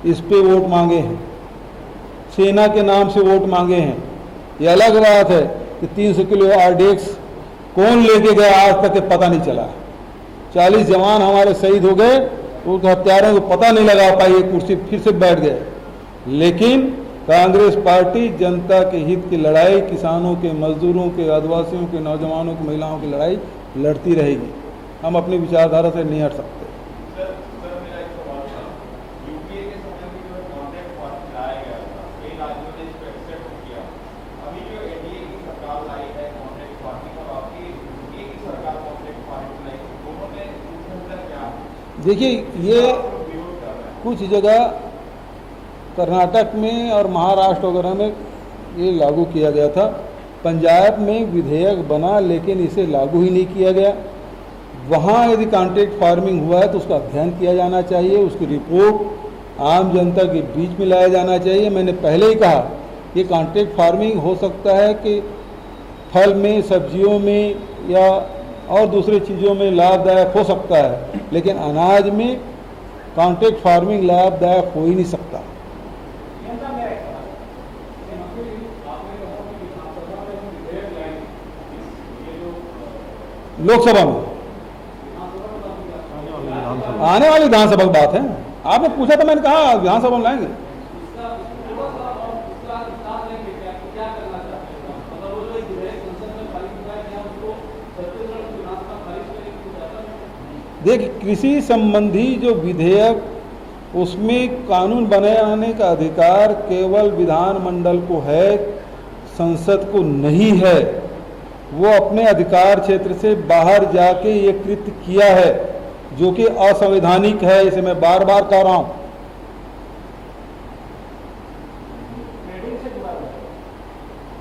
Speaker 2: इस पे वोट मांगे हैं, सेना के नाम से वोट मांगे हैं। ये अलग बात है कि 300 किलो आरडीएक्स कौन लेके गया आज तक पता नहीं चला। 40 जवान हमारे शहीद हो गए, उनके हत्यारों को पता नहीं लगा पाई, ये कुर्सी फिर से बैठ गए। लेकिन कांग्रेस पार्टी जनता के हित की लड़ाई, किसानों के, मजदूरों के, आदिवासियों के, नौजवानों की, महिलाओं की लड़ाई लड़ती रहेगी। हम अपनी विचारधारा से नहीं हट सकते। देखिए, ये कुछ जगह कर्नाटक में और महाराष्ट्र वगैरह में ये लागू किया गया था। पंजाब में विधेयक बना लेकिन इसे लागू ही नहीं किया गया। वहाँ यदि कॉन्ट्रैक्ट फार्मिंग हुआ है तो उसका अध्ययन किया जाना चाहिए, उसकी रिपोर्ट आम जनता के बीच में लाया जाना चाहिए। मैंने पहले ही कहा कि कॉन्ट्रैक्ट फार्मिंग हो सकता है कि फल में, सब्जियों में या और दूसरी चीज़ों में लाभदायक हो सकता है, लेकिन अनाज में कॉन्ट्रैक्ट फार्मिंग लाभदायक हो ही नहीं सकता। लोकसभा में आने वाली विधानसभा की बात है। आपने पूछा तो मैंने कहा विधानसभा में लाएंगे। देखिए, कृषि संबंधी जो विधेयक, उसमें कानून बनाने का अधिकार केवल विधानमंडल को है, संसद को नहीं है। वो अपने अधिकार क्षेत्र से बाहर जाके ये कृत्य किया है, जो कि असंवैधानिक है। इसे मैं बार बार कह रहा हूं।
Speaker 5: ट्रेडिंग से जुड़ा हुआ है।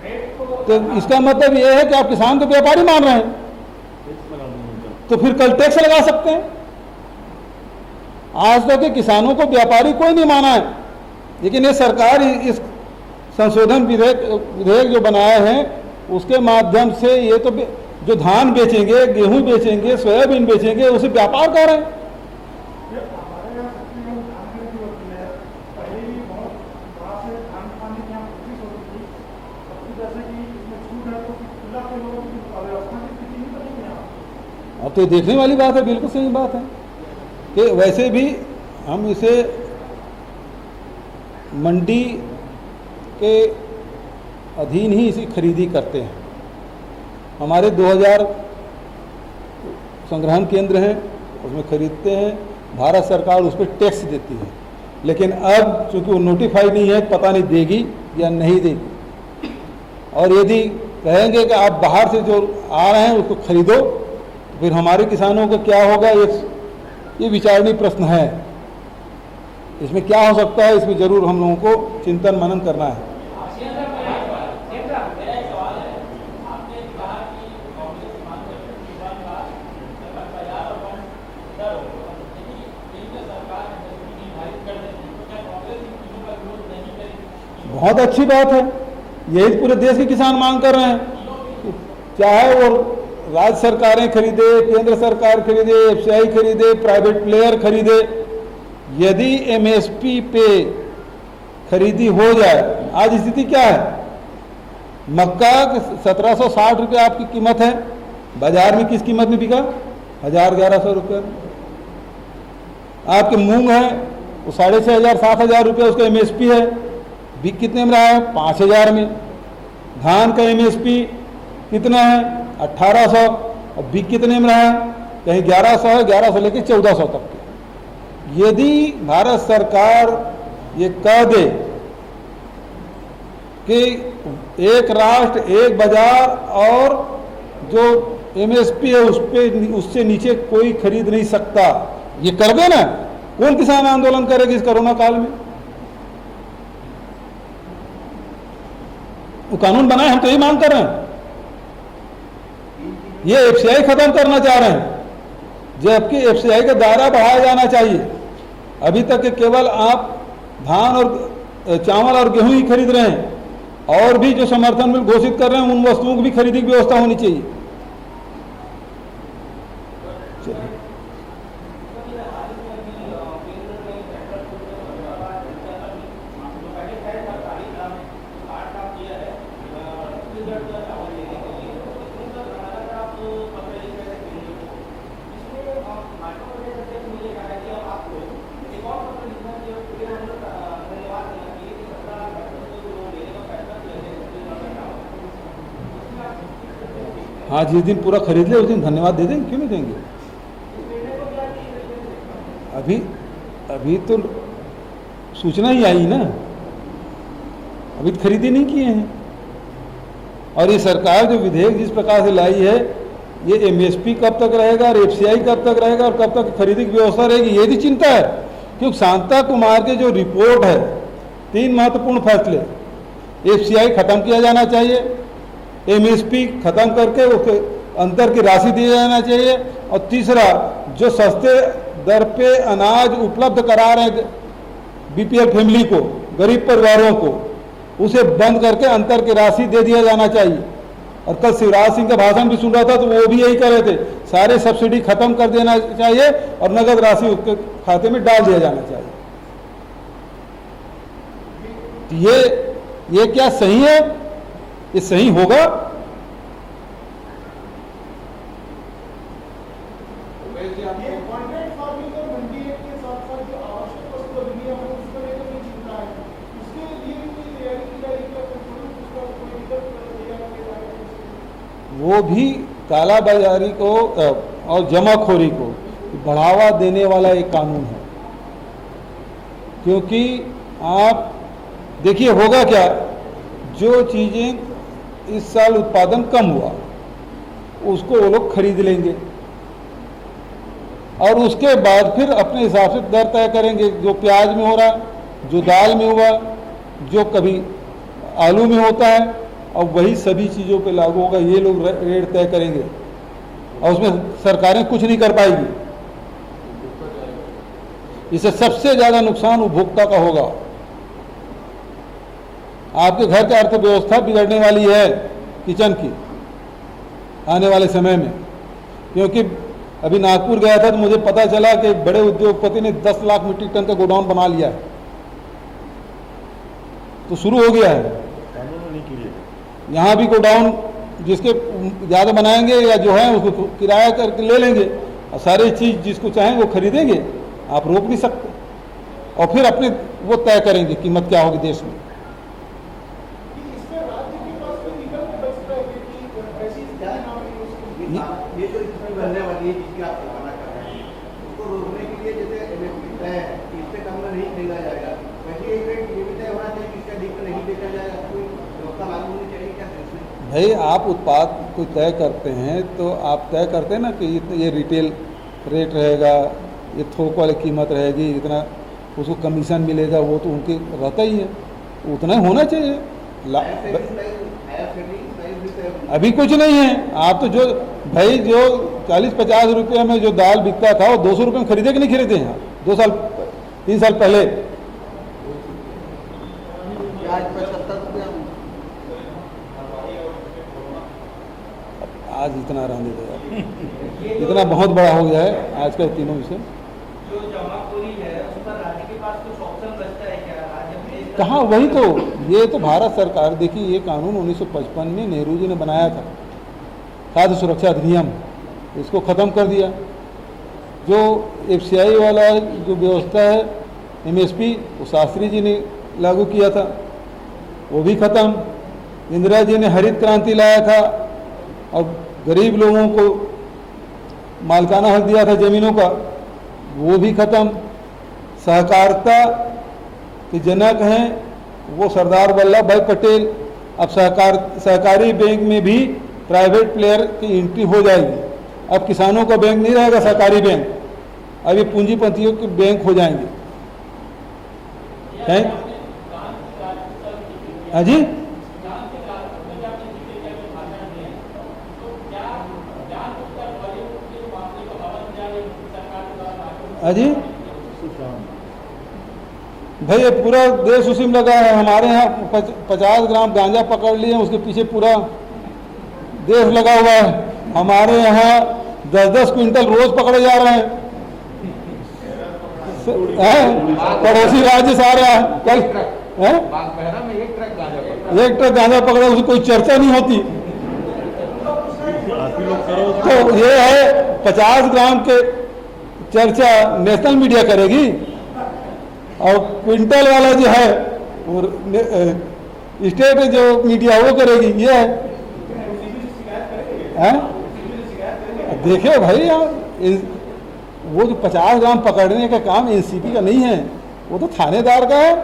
Speaker 5: ट्रेड को
Speaker 2: तो इसका मतलब ये है कि आप किसान को व्यापारी मान रहे हैं,
Speaker 3: टैक्स लगा दूंगा उनका।
Speaker 2: तो फिर कल टैक्स लगा सकते हैं। आज तक के किसानों को व्यापारी कोई नहीं माना है, लेकिन ये सरकार इस संशोधन विधेयक जो बनाया है उसके माध्यम से ये तो जो धान बेचेंगे, गेहूं बेचेंगे, सोयाबीन बेचेंगे, उसे व्यापार कर रहे हैं।
Speaker 6: हमारे यहाँ सबसे जो धान की खेती होती है, पहले भी बहुत बड़ा से धान पानी की यहाँ कोशिश होती थी। अब तो जैसे कि इसमें छूट है तो खुला के लोगों की अव्यवस्था की स्थिति नहीं बनेगी यहाँ।
Speaker 2: अब तो देखने वाली बात है, बिल्कुल सही बात है कि वैसे भी हम इसे मंडी के अधीन ही इसी खरीदी करते हैं। हमारे 2000 संग्रहण केंद्र हैं, उसमें खरीदते हैं, भारत सरकार उस पर टैक्स देती है। लेकिन अब चूंकि वो नोटिफाई नहीं है, पता नहीं देगी या नहीं देगी। और यदि कहेंगे कि आप बाहर से जो आ रहे हैं उसको खरीदो, तो फिर हमारे किसानों का क्या होगा, ये विचारणीय प्रश्न है। इसमें क्या हो सकता है, इसमें जरूर हम लोगों को चिंतन मनन करना है। बहुत अच्छी बात है, यही पूरे देश के किसान मांग कर रहे हैं। चाहे वो राज्य सरकारें खरीदे, केंद्र सरकार खरीदे, एफसीआई खरीदे, प्राइवेट प्लेयर खरीदे, यदि एमएसपी पे खरीदी हो जाए। आज स्थिति क्या है, मक्का 1760 रुपये आपकी कीमत है, बाजार में किस कीमत में बिका, 1000-1100 रुपये। आपके मूंग है वो 6500-7000 रुपये उसका एमएसपी है, बिक कितने में रहा है, 5000 में। धान का एमएसपी कितना है, 1800, और बिक कितने में रहा है, कहीं 1100 है, 1100 लेके 1400 तक के। यदि भारत सरकार ये कह दे कि एक राष्ट्र एक बाजार और जो एमएसपी है उस पे उससे नीचे कोई खरीद नहीं सकता, ये कर दे ना, कौन किसान आंदोलन करेगा इस कोरोना काल में। वो कानून बनाए, हम तो यही मांग कर रहे हैं। ये एफसीआई खत्म करना चाह रहे हैं, जबकि एफसीआई का दायरा बढ़ाया जाना चाहिए। अभी तक के केवल आप धान और चावल और गेहूं ही खरीद रहे हैं, और भी जो समर्थन मूल्य घोषित कर रहे हैं उन वस्तुओं की भी खरीदी की व्यवस्था होनी चाहिए। हाँ, जिस दिन पूरा खरीद ले उस दिन धन्यवाद दे देंगे, क्यों नहीं देंगे। अभी तो सूचना ही आई ना, अभी तो खरीदी नहीं किए हैं। और ये सरकार जो विधेयक जिस प्रकार से लाई है, ये एमएसपी कब तक रहेगा और एफसीआई कब तक रहेगा और कब तक खरीदी की व्यवस्था रहेगी, ये भी चिंता है। क्योंकि शांता कुमार के जो रिपोर्ट है, 3 महत्वपूर्ण फैसले, एफसीआई खत्म किया जाना चाहिए, एमएसपी खत्म करके उसके अंतर की राशि दी जाना चाहिए, और तीसरा जो सस्ते दर पे अनाज उपलब्ध करा रहे हैं बीपीएल फैमिली को, गरीब परिवारों को, उसे बंद करके अंतर की राशि दे दिया जाना चाहिए। और कल शिवराज सिंह का भाषण भी सुन रहा था तो वो भी यही कह रहे थे, सारे सब्सिडी खत्म कर देना चाहिए और नगद राशि उसके खाते में डाल दिया जाना चाहिए। ये क्या सही है, ये सही होगा?
Speaker 6: ये कॉन्ट्रैक्ट फार्मिंग और मंडी के साथ साथ जो आवश्यक वस्तु अधिनियम है उसको लेकर भी चिंता है, उसके लिए भी कोई तैयारी की जाएगी क्या, उसका कोई विकल्प तैयार किया जाएगा?
Speaker 2: वो भी कालाबाजारी को और जमाखोरी को बढ़ावा देने वाला एक कानून है। क्योंकि आप देखिए होगा क्या, जो चीज़ें इस साल उत्पादन कम हुआ, उसको वो लोग खरीद लेंगे और उसके बाद फिर अपने हिसाब से दर तय करेंगे। जो प्याज में हो रहा है, जो दाल में हुआ, जो कभी आलू में होता है, और वही सभी चीज़ों पे लागू होगा। ये लोग रेट तय करेंगे और उसमें सरकारें कुछ नहीं कर पाएगी। इससे सबसे ज़्यादा नुकसान उपभोक्ता का होगा। आपके घर की अर्थव्यवस्था बिगड़ने वाली है किचन की आने वाले समय में। क्योंकि अभी नागपुर गया था तो मुझे पता चला कि बड़े उद्योगपति ने 10 लाख मीट्रिक टन का गोडाउन बना लिया है। तो शुरू हो गया है।
Speaker 3: कानून नहीं किए
Speaker 2: यहाँ भी गोडाउन जिसके ज़्यादा बनाएंगे या जो है उसको किराया करके ले लेंगे और सारी चीज़ जिसको चाहें वो खरीदेंगे। आप रोक नहीं सकते और फिर अपने वो तय करेंगे कीमत क्या होगी देश में।
Speaker 6: इसमें राज्य के पास कोई विकल्प बचता है कि ऐसी
Speaker 7: ये जो इसमें बनने वाली है जिसकी आप मना कर रहे हैं, उसको रोकने के लिए जैसे इलेक्ट्रिक तय है कि इससे कम में नहीं खरीदा जाएगा, वैसे एक रेट ये भी तय होना चाहिए कि इसका अधिक में नहीं बेचा जाएगा। कोई व्यवस्था लागू होनी चाहिए क्या इसमें?
Speaker 2: भाई आप उत्पाद कोई तय करते हैं तो आप तय करते हैं ना कि ये रिटेल रेट रहेगा, ये थोक वाली कीमत रहेगी, इतना उसको कमीशन मिलेगा, वो तो उनके रहता ही है, उतना ही होना चाहिए। अभी कुछ नहीं है। आप तो जो भाई जो 40-50 रुपये में जो दाल बिकता था वो 200 रुपये में खरीदे कि नहीं खरीदे हैं? 2-3 साल पहले
Speaker 7: आज 75 रुपया।
Speaker 2: आज इतना रहने देगा, इतना बहुत बड़ा हो गया है आज का तीनों विषय।
Speaker 5: जो जमाखोरी है उस पर राज्य के पास कुछ ऑप्शन बचता है क्या? राज्य में
Speaker 2: कहाँ, वही तो, ये तो भारत सरकार, देखिए ये कानून 1955 में नेहरू जी ने बनाया था, खाद्य सुरक्षा अधिनियम, इसको ख़त्म कर दिया। जो FCI वाला जो व्यवस्था है MSP, वो शास्त्री जी ने लागू किया था, वो भी ख़त्म। इंदिरा जी ने हरित क्रांति लाया था और गरीब लोगों को मालिकाना हक दिया था ज़मीनों का, वो भी ख़त्म। सहकारिता के जनक हैं वो सरदार वल्लभ भाई पटेल। अब सहकारी बैंक में भी प्राइवेट प्लेयर की एंट्री हो जाएगी। अब किसानों का बैंक नहीं रहेगा सहकारी बैंक, अब ये पूंजीपतियों के बैंक हो जाएंगे। हैं? हाँ जी, हाँ जी भाई, ये पूरा देश उसी में लगा है। हमारे यहाँ 50 ग्राम गांजा पकड़ लिए, उसके पीछे पूरा देश लगा हुआ है। हमारे यहाँ 10-10 क्विंटल रोज पकड़े जा रहे हैं। पड़ोसी राज्य से आ रहा है कल
Speaker 4: बागबहरा में एक ट्रक
Speaker 2: गांजा पकड़ा, उसकी कोई चर्चा नहीं होती।
Speaker 3: आप ही लोग करो
Speaker 2: तो ये है 50 ग्राम के चर्चा नेशनल मीडिया करेगी और क्विंटल वाला जो है वो स्टेट जो मीडिया वो करेगी। ये है, देखिए भाई आप, वो जो 50 ग्राम पकड़ने का काम NCP का नहीं है, वो तो थानेदार का है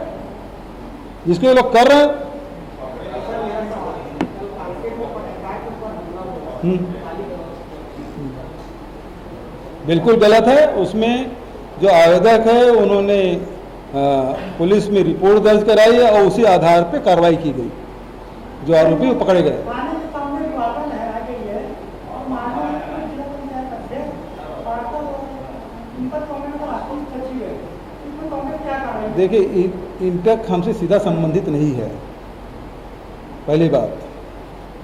Speaker 2: जिसको ये लोग कर रहे हैं। बिल्कुल गलत है। उसमें जो आवेदक है उन्होंने पुलिस में रिपोर्ट दर्ज कराई है और उसी आधार पे कार्रवाई की गई, जो आरोपी वो पकड़े गए।
Speaker 6: थाने के सामने विवादन लहरा गई है और माननीय जिला पंचायत अध्यक्ष वार्ता इन पर कमेंट को आशीष सचिव है, इसमें कमेंट क्या कर रहे हैं?
Speaker 2: देखिए, इंटक हमसे सीधा संबंधित नहीं है, पहली बात।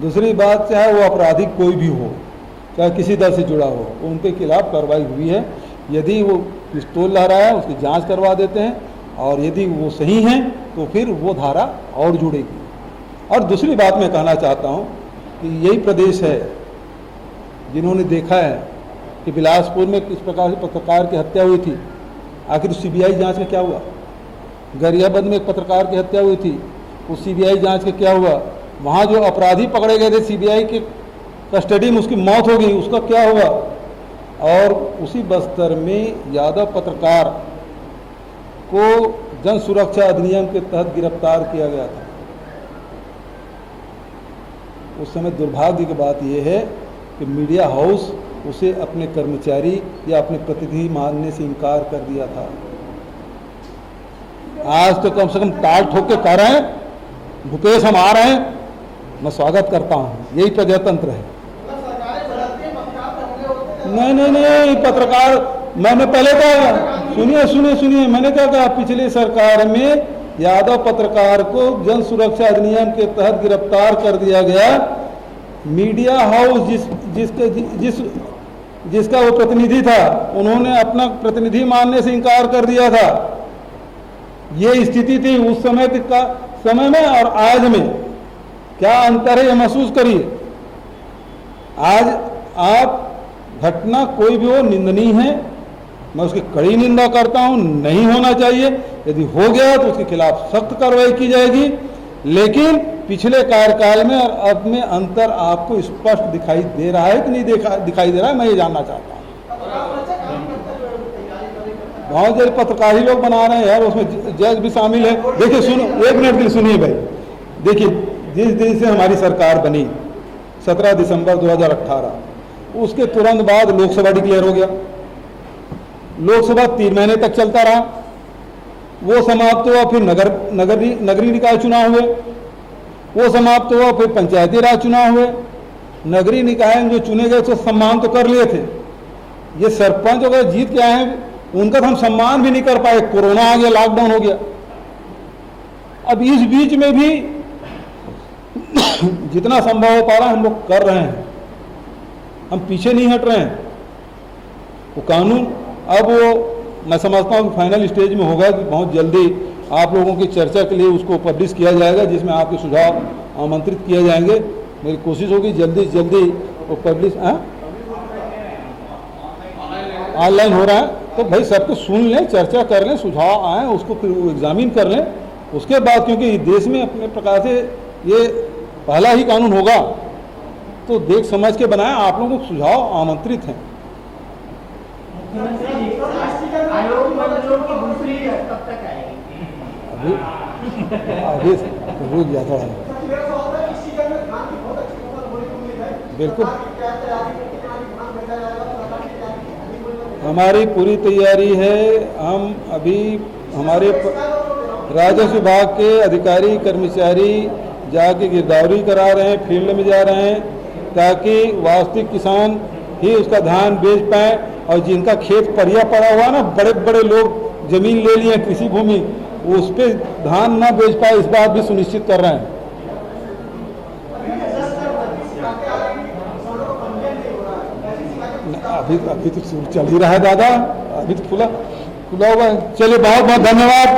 Speaker 2: दूसरी बात, चाहे वो आपराधिक कोई भी हो, चाहे किसी दल से जुड़ा हो, उनके खिलाफ कार्रवाई हुई है। यदि वो पिस्तौल लहराया है उसकी जांच करवा देते हैं और यदि वो सही हैं तो फिर वो धारा और जुड़ेगी। और दूसरी बात मैं कहना चाहता हूँ कि यही प्रदेश है जिन्होंने देखा है कि बिलासपुर में किस प्रकार से पत्रकार की हत्या हुई थी। आखिर CBI जांच में क्या हुआ? गरियाबंद में एक पत्रकार की हत्या हुई थी, उस CBI जांच के क्या हुआ? वहाँ जो अपराधी पकड़े गए थे CBI के कस्टडी में, उसकी मौत हो गई, उसका क्या हुआ? और उसी बस्तर में यादव पत्रकार को जन सुरक्षा अधिनियम के तहत गिरफ्तार किया गया था। उस समय दुर्भाग्य की बात यह है कि मीडिया हाउस उसे अपने कर्मचारी या अपने प्रतिनिधि मानने से इनकार कर दिया था। आज तो कम से कम ताल ठोक के कह रहे हैं भूपेश हम आ रहे हैं, मैं स्वागत करता हूँ, यही प्रजातंत्र है। नहीं नहीं नहीं, पत्रकार मैंने पहले कहा, सुनिए, मैंने क्या कहा, पिछली सरकार में यादव पत्रकार को जन सुरक्षा अधिनियम के तहत गिरफ्तार कर दिया गया। मीडिया हाउस जिसका वो प्रतिनिधि था, उन्होंने अपना प्रतिनिधि मानने से इनकार कर दिया था। ये स्थिति थी उस समय में और आज में क्या अंतर है, ये महसूस करिए। आज आप घटना कोई भी हो निंदनीय है, मैं उसकी कड़ी निंदा करता हूं, नहीं होना चाहिए। यदि हो गया तो उसके खिलाफ सख्त कार्रवाई की जाएगी, लेकिन पिछले कार्यकाल में और अब में अंतर आपको स्पष्ट दिखाई दे रहा है कि नहीं दिखाई दे रहा है, मैं ये जानना चाहता हूँ। बहुत सारे पत्रकारी लोग बना रहे हैं यार, उसमें जज भी शामिल है। देखिए सुनो, एक मिनट के सुनिए भाई। देखिए जिस दिन से हमारी सरकार बनी 17 दिसंबर 2018, उसके तुरंत बाद लोकसभा डिक्लेयर हो गया। लोकसभा 3 महीने तक चलता रहा, वो समाप्त हुआ, फिर नगरीय निकाय चुनाव हुए, वो समाप्त हुआ, फिर पंचायती राज चुनाव हुए। नगरीय निकाय में जो चुने गए तो सम्मान तो कर लिए थे, ये सरपंच वगैरह जीत के आए हैं, उनका तो हम सम्मान भी नहीं कर पाए। कोरोना आ गया, लॉकडाउन हो गया। अब इस बीच में भी जितना संभव हो पा रहा है हम लोग कर रहे हैं, हम पीछे नहीं हट रहे हैं। वो कानून अब वो मैं समझता हूँ कि फाइनल स्टेज में होगा कि बहुत जल्दी आप लोगों की चर्चा के लिए उसको पब्लिश किया जाएगा, जिसमें आपके सुझाव आमंत्रित किए जाएंगे। मेरी कोशिश होगी जल्दी से जल्दी वो पब्लिश। ऑनलाइन हो रहा है तो भाई सबको सुन लें, चर्चा कर लें, सुझाव आए उसको फिर एग्जामिन कर लें। उसके बाद क्योंकि देश में अपने प्रकार से ये पहला ही कानून होगा, तो देख समझ के बनाएं। आप लोगों को सुझाव आमंत्रित हैं। अभी रुक गया थोड़ा, बिल्कुल हमारी पूरी तैयारी है। हम अभी हमारे राजस्व विभाग के अधिकारी कर्मचारी जाके गिरदावरी करा रहे हैं, फील्ड में जा रहे हैं, ताकि वास्तविक किसान ही उसका धान बेच पाए। और जिनका खेत परिया पड़ा हुआ ना, बड़े बड़े लोग जमीन ले लिए कृषि भूमि, उस पर धान ना बेच पाए, इस बात भी सुनिश्चित कर रहे हैं। अभी तो चल ही रहा है दादा, अभी तो खुला हुआ है। चलिए बहुत बहुत धन्यवाद,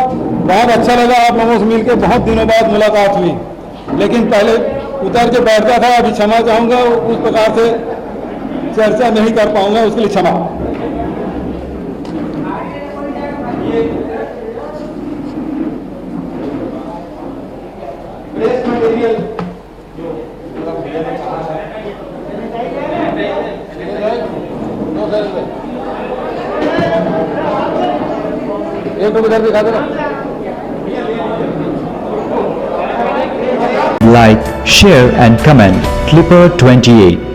Speaker 2: बहुत अच्छा लगा आप लोगों से मिलकर, बहुत दिनों बाद मुलाकात हुई। लेकिन पहले उतर के बैठता था, अभी क्षमा चाहूँगा, उस प्रकार से चर्चा नहीं कर पाऊंगा, उसके लिए क्षमा। एक तो इधर दिखा देना।
Speaker 8: Like, share and comment Clipper 28.